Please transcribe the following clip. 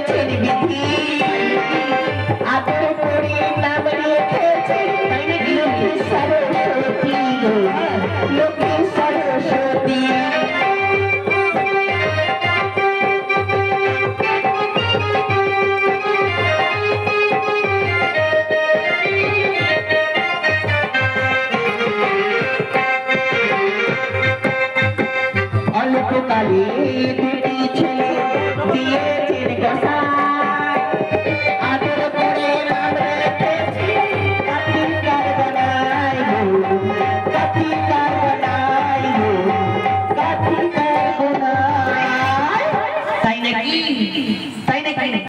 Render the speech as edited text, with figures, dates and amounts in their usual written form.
করেছেন বিধি আদর করে নাম রেখেছেন লক্ষ্মী সরস্বতী লক্ষ্মী সরস্বতী অল্পকালে দুটি ছেলে দিয়েছেন গোসাই আদর করে নাম রেখেছেন কার্তিকার গনাই কার্তিকার গনাই কার্তিকার গনাই তাই নাকি